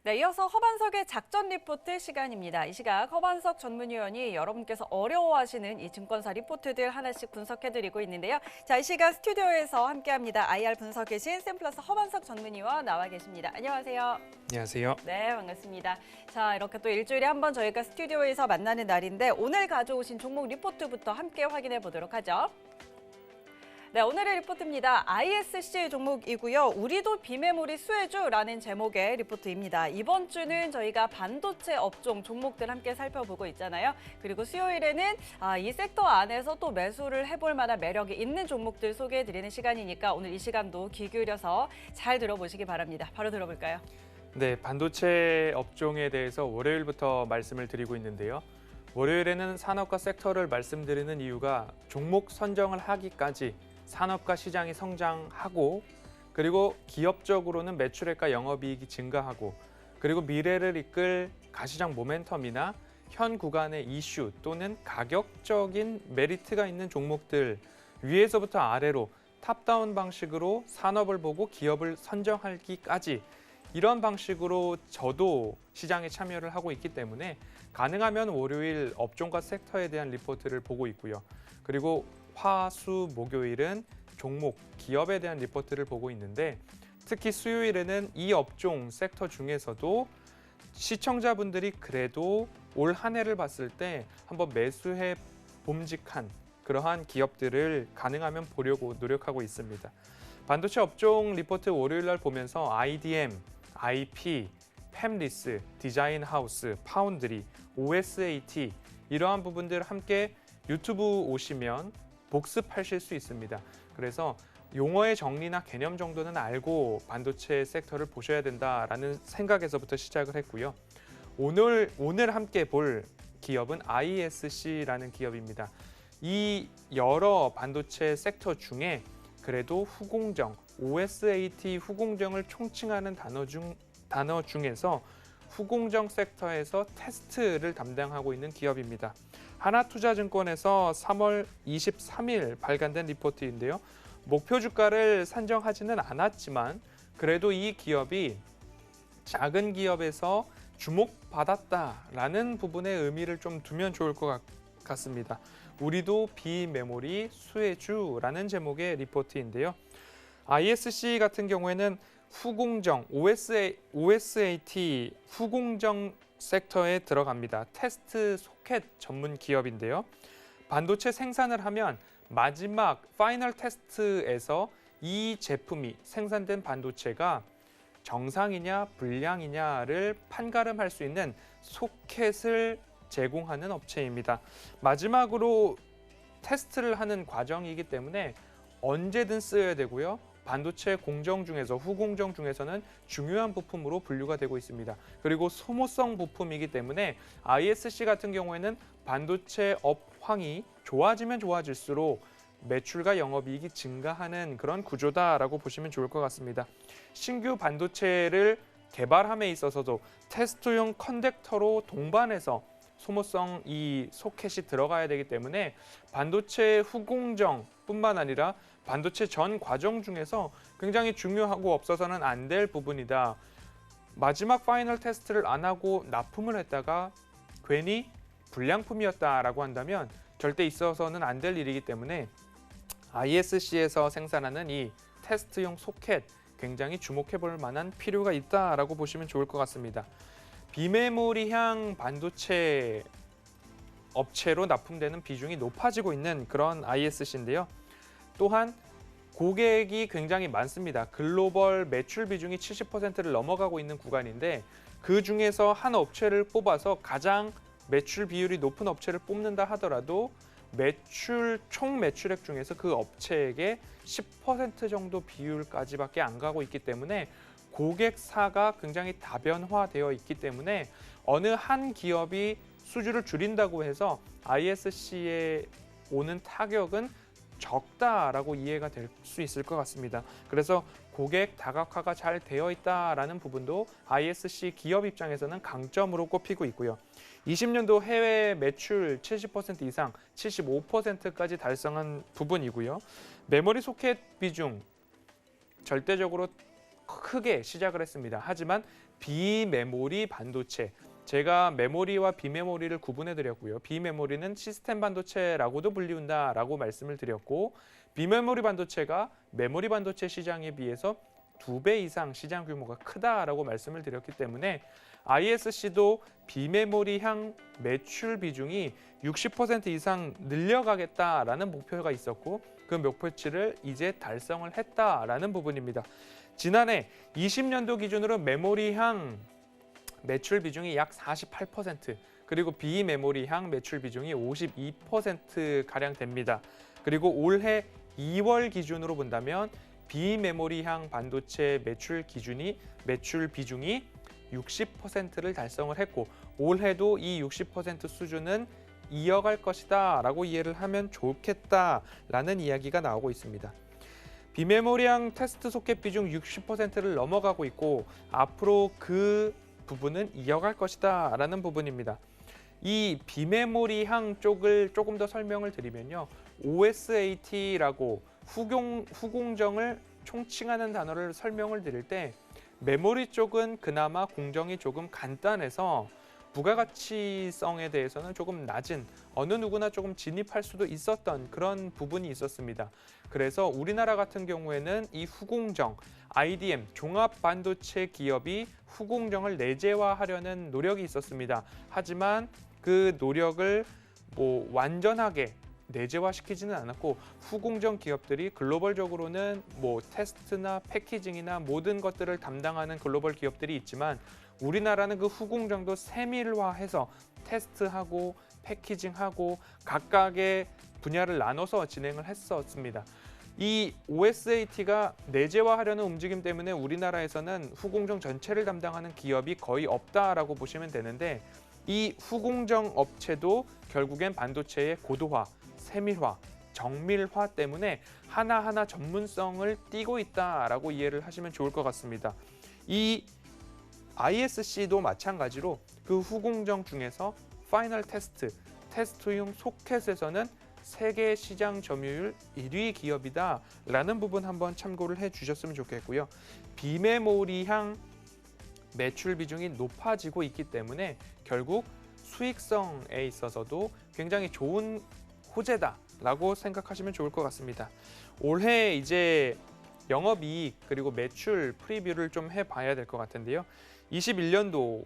네, 이어서 허반석의 작전 리포트 시간입니다. 이 시각 허반석 전문위원이 여러분께서 어려워하시는 이 증권사 리포트들 하나씩 분석해드리고 있는데요. 자, 이 시각 스튜디오에서 함께합니다. IR 분석이신 샘플러스 허반석 전문위원 나와 계십니다. 안녕하세요. 안녕하세요. 네, 반갑습니다. 자, 이렇게 또 일주일에 한 번 저희가 스튜디오에서 만나는 날인데 오늘 가져오신 종목 리포트부터 함께 확인해 보도록 하죠. 네, 오늘의 리포트입니다. ISC 종목이고요. 우리도 비메모리 수혜주라는 제목의 리포트입니다. 이번 주는 저희가 반도체 업종 종목들 함께 살펴보고 있잖아요. 그리고 수요일에는 이 섹터 안에서 또 매수를 해볼 만한 매력이 있는 종목들 소개해드리는 시간이니까 오늘 이 시간도 귀 기울여서 잘 들어보시기 바랍니다. 바로 들어볼까요? 네, 반도체 업종에 대해서 월요일부터 말씀을 드리고 있는데요. 월요일에는 산업과 섹터를 말씀드리는 이유가 종목 선정을 하기까지 산업과 시장이 성장하고 그리고 기업적으로는 매출액과 영업이익이 증가하고 그리고 미래를 이끌 가시장 모멘텀이나 현 구간의 이슈 또는 가격적인 메리트가 있는 종목들 위에서부터 아래로 탑다운 방식으로 산업을 보고 기업을 선정하기까지 이런 방식으로 저도 시장에 참여를 하고 있기 때문에 가능하면 월요일 업종과 섹터에 대한 리포트를 보고 있고요. 그리고 화, 수, 목요일은 종목, 기업에 대한 리포트를 보고 있는데 특히 수요일에는 이 업종, 섹터 중에서도 시청자분들이 그래도 올 한 해를 봤을 때 한번 매수해 봄직한 그러한 기업들을 가능하면 보려고 노력하고 있습니다. 반도체 업종 리포트 월요일 날 보면서 IDM, IP, 팹리스, 디자인 하우스, 파운드리, OSAT 이러한 부분들 함께 유튜브 오시면 복습하실 수 있습니다. 그래서 용어의 정리나 개념 정도는 알고 반도체 섹터를 보셔야 된다라는 생각에서부터 시작을 했고요. 오늘 함께 볼 기업은 ISC라는 기업입니다. 이 여러 반도체 섹터 중에 그래도 후공정, OSAT 후공정을 총칭하는 단어 중에서 후공정 섹터에서 테스트를 담당하고 있는 기업입니다. 하나투자증권에서 3월 23일 발간된 리포트인데요. 목표 주가를 산정하지는 않았지만 그래도 이 기업이 작은 기업에서 주목받았다라는 부분의 의미를 좀 두면 좋을 것 같습니다. 우리도 비메모리 수혜주라는 제목의 리포트인데요. ISC 같은 경우에는 후공정, OSAT 후공정 섹터에 들어갑니다. 테스트 소켓 전문 기업인데요. 반도체 생산을 하면 마지막 파이널 테스트에서 이 제품이 생산된 반도체가 정상이냐 불량이냐를 판가름할 수 있는 소켓을 제공하는 업체입니다. 마지막으로 테스트를 하는 과정이기 때문에 언제든 쓰여야 되고요. 반도체 공정 중에서 후공정 중에서는 중요한 부품으로 분류가 되고 있습니다. 그리고 소모성 부품이기 때문에 ISC 같은 경우에는 반도체 업황이 좋아지면 좋아질수록 매출과 영업이익이 증가하는 그런 구조다라고 보시면 좋을 것 같습니다. 신규 반도체를 개발함에 있어서도 테스트용 컨덕터로 동반해서 소모성 이 소켓이 들어가야 되기 때문에 반도체 후공정뿐만 아니라 반도체 전 과정 중에서 굉장히 중요하고 없어서는 안 될 부분이다. 마지막 파이널 테스트를 안 하고 납품을 했다가 괜히 불량품이었다라고 한다면 절대 있어서는 안 될 일이기 때문에 ISC에서 생산하는 이 테스트용 소켓 굉장히 주목해 볼 만한 필요가 있다라고 보시면 좋을 것 같습니다. 비메모리향 반도체 업체로 납품되는 비중이 높아지고 있는 그런 ISC인데요. 또한 고객이 굉장히 많습니다. 글로벌 매출 비중이 70%를 넘어가고 있는 구간인데 그 중에서 한 업체를 뽑아서 가장 매출 비율이 높은 업체를 뽑는다 하더라도 총 매출액 중에서 그 업체에게 10% 정도 비율까지밖에 안 가고 있기 때문에 고객사가 굉장히 다변화되어 있기 때문에 어느 한 기업이 수주를 줄인다고 해서 ISC에 오는 타격은 적다라고 이해가 될 수 있을 것 같습니다. 그래서 고객 다각화가 잘 되어 있다라는 부분도 ISC 기업 입장에서는 강점으로 꼽히고 있고요. 20년도 해외 매출 70% 이상, 75%까지 달성한 부분이고요. 메모리 소켓 비중 절대적으로 크게 시작을 했습니다. 하지만 비메모리 반도체, 제가 메모리와 비메모리를 구분해 드렸고요. 비메모리는 시스템 반도체라고도 불리운다라고 말씀을 드렸고, 비메모리 반도체가 메모리 반도체 시장에 비해서 2배 이상 시장 규모가 크다라고 말씀을 드렸기 때문에 ISC도 비메모리향 매출 비중이 60% 이상 늘려가겠다라는 목표가 있었고, 그 목표치를 이제 달성을 했다라는 부분입니다. 지난해 20년도 기준으로 메모리향 매출 비중이 약 48%, 그리고 비메모리향 매출 비중이 52%가량 됩니다. 그리고 올해 2월 기준으로 본다면 비메모리향 반도체 매출 비중이 60%를 달성을 했고, 올해도 이 60% 수준은 이어갈 것이다 라고 이해를 하면 좋겠다라는 이야기가 나오고 있습니다. 비메모리향 테스트 소켓 비중 60%를 넘어가고 있고, 앞으로 그 부분은 이어갈 것이다 라는 부분입니다. 이 비메모리향 쪽을 조금 더 설명을 드리면요, OSAT라고 후공정을 총칭하는 단어를 설명을 드릴 때, 메모리 쪽은 그나마 공정이 조금 간단해서 부가가치성에 대해서는 조금 낮은, 어느 누구나 조금 진입할 수도 있었던 그런 부분이 있었습니다. 그래서 우리나라 같은 경우에는 이 후공정, IDM, 종합반도체 기업이 후공정을 내재화하려는 노력이 있었습니다. 하지만 그 노력을 완전하게 내재화시키지는 않았고, 후공정 기업들이 글로벌적으로는 테스트나 패키징이나 모든 것들을 담당하는 글로벌 기업들이 있지만, 우리나라는 그 후공정도 세밀화해서 테스트하고 패키징하고 각각의 분야를 나눠서 진행을 했었습니다. 이 OSAT가 내재화하려는 움직임 때문에 우리나라에서는 후공정 전체를 담당하는 기업이 거의 없다라고 보시면 되는데, 이 후공정 업체도 결국엔 반도체의 고도화, 세밀화, 정밀화 때문에 하나하나 전문성을 띠고 있다라고 이해를 하시면 좋을 것 같습니다. 이 ISC도 마찬가지로 그 후공정 중에서 파이널 테스트용 소켓에서는 세계 시장 점유율 1위 기업이다라는 부분 한번 참고를 해주셨으면 좋겠고요. 비메모리향 매출 비중이 높아지고 있기 때문에 결국 수익성에 있어서도 굉장히 좋은 호재다라고 생각하시면 좋을 것 같습니다. 올해 이제 영업이익 그리고 매출 프리뷰를 좀 해봐야 될 것 같은데요. 21년도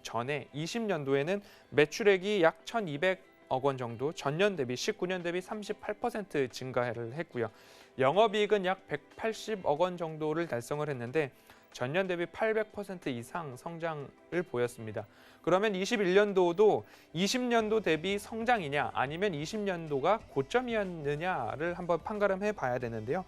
전에 20년도에는 매출액이 약 1,200억 원 정도, 전년 대비 19년 대비 38% 증가를 했고요. 영업이익은 약 180억 원 정도를 달성을 했는데 전년 대비 800% 이상 성장을 보였습니다. 그러면 21년도도 20년도 대비 성장이냐 아니면 20년도가 고점이었느냐를 한번 판가름해 봐야 되는데요.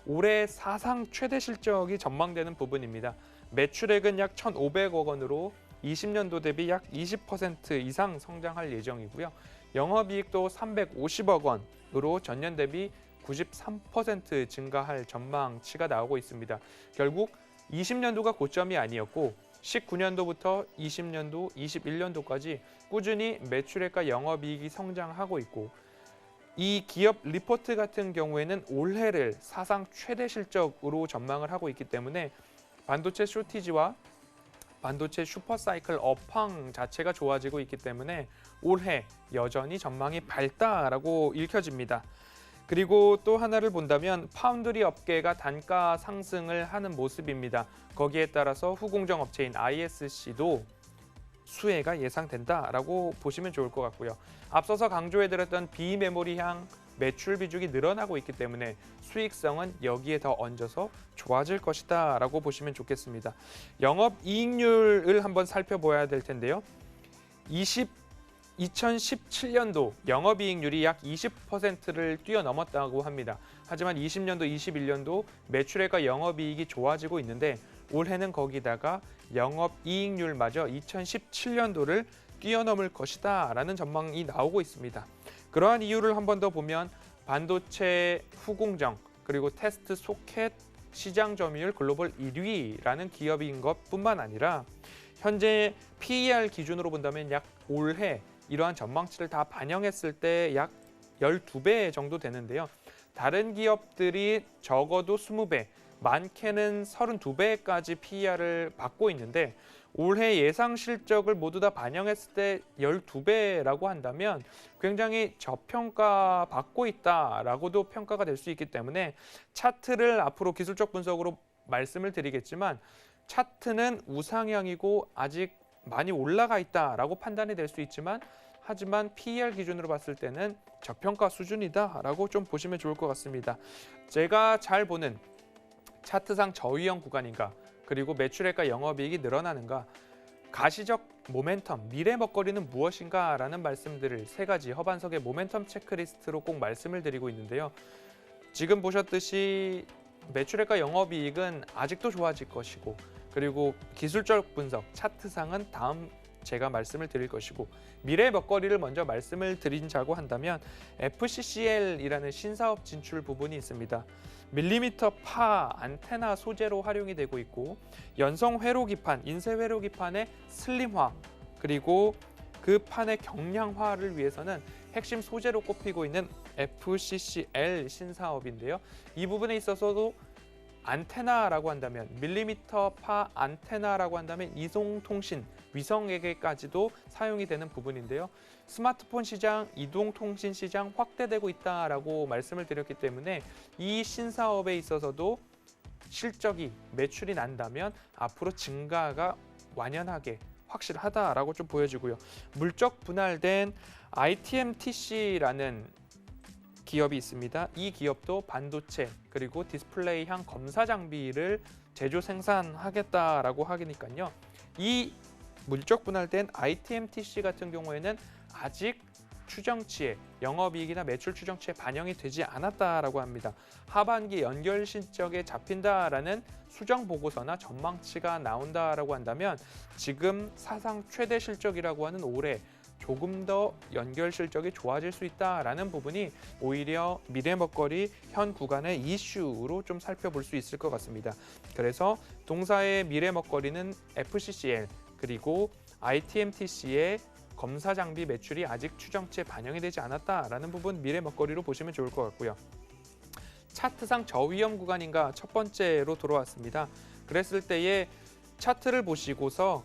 올해 사상 최대 실적이 전망되는 부분입니다. 매출액은 약 1,500억 원으로 20년도 대비 약 20% 이상 성장할 예정이고요. 영업이익도 350억 원으로 전년 대비 93% 증가할 전망치가 나오고 있습니다. 결국 20년도가 고점이 아니었고 19년도부터 20년도, 21년도까지 꾸준히 매출액과 영업이익이 성장하고 있고, 이 기업 리포트 같은 경우에는 올해를 사상 최대 실적으로 전망을 하고 있기 때문에 반도체 쇼티지와 반도체 슈퍼사이클 업황 자체가 좋아지고 있기 때문에 올해 여전히 전망이 밝다라고 읽혀집니다. 그리고 또 하나를 본다면 파운드리 업계가 단가 상승을 하는 모습입니다. 거기에 따라서 후공정 업체인 ISC도 수혜가 예상된다라고 보시면 좋을 것 같고요. 앞서서 강조해드렸던 비메모리향 매출 비중이 늘어나고 있기 때문에 수익성은 여기에 더 얹어서 좋아질 것이다 라고 보시면 좋겠습니다. 영업이익률을 한번 살펴봐야 될 텐데요. 2017년도 영업이익률이 약 20%를 뛰어넘었다고 합니다. 하지만 20년도, 21년도 매출액과 영업이익이 좋아지고 있는데 올해는 거기다가 영업이익률마저 2017년도를 뛰어넘을 것이다 라는 전망이 나오고 있습니다. 그러한 이유를 한 번 더 보면 반도체 후공정 그리고 테스트 소켓 시장 점유율 글로벌 1위라는 기업인 것뿐만 아니라 현재 PER 기준으로 본다면 약 올해 이러한 전망치를 다 반영했을 때 약 12배 정도 되는데요. 다른 기업들이 적어도 20배, 많게는 32배까지 PER을 받고 있는데 올해 예상 실적을 모두 다 반영했을 때 12배라고 한다면 굉장히 저평가 받고 있다라고도 평가가 될 수 있기 때문에 차트를 앞으로 기술적 분석으로 말씀을 드리겠지만 차트는 우상향이고 아직 많이 올라가 있다라고 판단이 될 수 있지만 하지만 PER 기준으로 봤을 때는 저평가 수준이다라고 좀 보시면 좋을 것 같습니다. 제가 잘 보는 차트상 저위험 구간인가 그리고 매출액과 영업이익이 늘어나는가 가시적 모멘텀, 미래 먹거리는 무엇인가라는 말씀들을 세 가지 허반석의 모멘텀 체크리스트로 꼭 말씀을 드리고 있는데요. 지금 보셨듯이 매출액과 영업이익은 아직도 좋아질 것이고 그리고 기술적 분석, 차트상은 다음 제가 말씀을 드릴 것이고 미래 먹거리를 먼저 말씀을 드린다고 한다면 FCCL이라는 신사업 진출 부분이 있습니다. 밀리미터 파 안테나 소재로 활용이 되고 있고 연성 회로 기판, 인쇄 회로 기판의 슬림화 그리고 그 판의 경량화를 위해서는 핵심 소재로 꼽히고 있는 FCCL 신사업인데요. 이 부분에 있어서도 안테나라고 한다면 밀리미터 파 안테나라고 한다면 이동통신, 위성에게까지도 사용이 되는 부분인데요. 스마트폰 시장, 이동통신 시장 확대되고 있다라고 말씀을 드렸기 때문에 이 신사업에 있어서도 실적이 매출이 난다면 앞으로 증가가 완연하게 확실하다라고 좀 보여지고요. 물적 분할된 ITMTC라는 기업이 있습니다. 이 기업도 반도체 그리고 디스플레이향 검사 장비를 제조 생산하겠다라고 하니까요. 이 물적 분할된 ITMTC 같은 경우에는 아직 추정치에 영업이익이나 매출 추정치에 반영이 되지 않았다라고 합니다. 하반기 연결 실적에 잡힌다라는 수정 보고서나 전망치가 나온다라고 한다면 지금 사상 최대 실적이라고 하는 올해 조금 더 연결 실적이 좋아질 수 있다라는 부분이 오히려 미래 먹거리 현 구간의 이슈로 좀 살펴볼 수 있을 것 같습니다. 그래서 동사의 미래 먹거리는 FCCL 그리고 ITMTC의 검사 장비 매출이 아직 추정치에 반영이 되지 않았다라는 부분 미래 먹거리로 보시면 좋을 것 같고요. 차트상 저위험 구간인가 첫 번째로 돌아왔습니다. 그랬을 때에 차트를 보시고서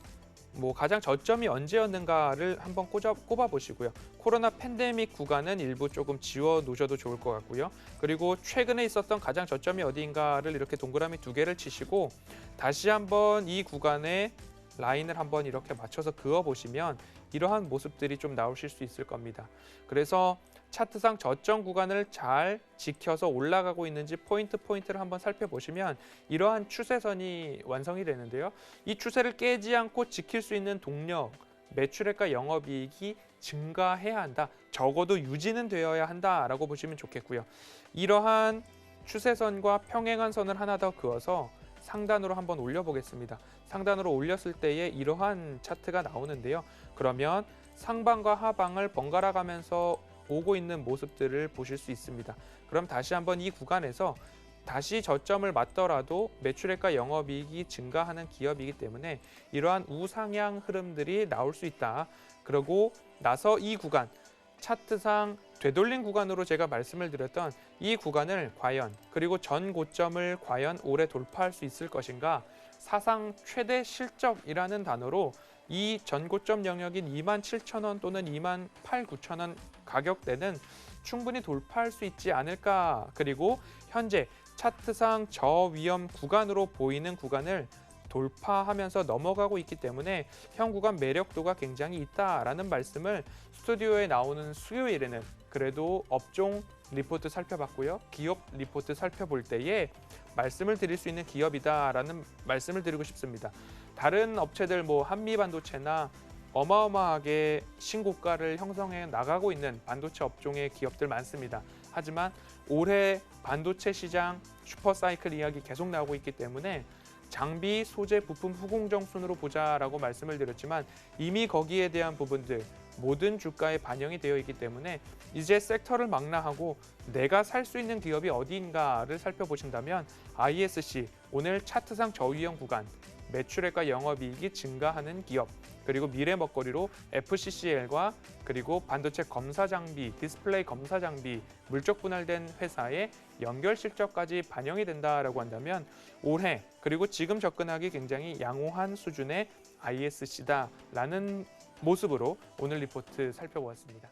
가장 저점이 언제였는가를 한번 꼽아 보시고요. 코로나 팬데믹 구간은 일부 조금 지워 놓으셔도 좋을 것 같고요. 그리고 최근에 있었던 가장 저점이 어디인가를 이렇게 동그라미 2개를 치시고 다시 한번 이 구간에 라인을 한번 이렇게 맞춰서 그어 보시면 이러한 모습들이 좀 나오실 수 있을 겁니다. 그래서 차트상 저점 구간을 잘 지켜서 올라가고 있는지 포인트를 한번 살펴보시면 이러한 추세선이 완성이 되는데요. 이 추세를 깨지 않고 지킬 수 있는 동력, 매출액과 영업이익이 증가해야 한다. 적어도 유지는 되어야 한다라고 보시면 좋겠고요. 이러한 추세선과 평행한 선을 하나 더 그어서 상단으로 한번 올려보겠습니다. 상단으로 올렸을 때에 이러한 차트가 나오는데요. 그러면 상방과 하방을 번갈아 가면서 오고 있는 모습들을 보실 수 있습니다. 그럼 다시 한번 이 구간에서 다시 저점을 맞더라도 매출액과 영업이익이 증가하는 기업이기 때문에 이러한 우상향 흐름들이 나올 수 있다. 그리고 나서 이 구간, 차트상 되돌린 구간으로 제가 말씀을 드렸던 이 구간을 과연 그리고 전 고점을 과연 올해 돌파할 수 있을 것인가 사상 최대 실적이라는 단어로 이 전고점 영역인 27,000원 또는 28,900원 가격대는 충분히 돌파할 수 있지 않을까. 그리고 현재 차트상 저위험 구간으로 보이는 구간을 돌파하면서 넘어가고 있기 때문에 현 구간 매력도가 굉장히 있다라는 말씀을 스튜디오에 나오는 수요일에는 그래도 업종 리포트 살펴봤고요. 기업 리포트 살펴볼 때에 말씀을 드릴 수 있는 기업이다라는 말씀을 드리고 싶습니다. 다른 업체들 한미반도체나 어마어마하게 신고가를 형성해 나가고 있는 반도체 업종의 기업들 많습니다. 하지만 올해 반도체 시장 슈퍼사이클 이야기 계속 나오고 있기 때문에 장비, 소재, 부품 후공정 순으로 보자라고 말씀을 드렸지만 이미 거기에 대한 부분들 모든 주가에 반영이 되어 있기 때문에 이제 섹터를 망라하고 내가 살 수 있는 기업이 어디인가를 살펴보신다면 ISC 오늘 차트상 저위험 구간 매출액과 영업이익이 증가하는 기업, 그리고 미래 먹거리로 FCCL과 그리고 반도체 검사 장비, 디스플레이 검사 장비, 물적 분할된 회사의 연결 실적까지 반영이 된다라고 한다면 올해 그리고 지금 접근하기 굉장히 양호한 수준의 ISC다라는 모습으로 오늘 리포트 살펴보았습니다.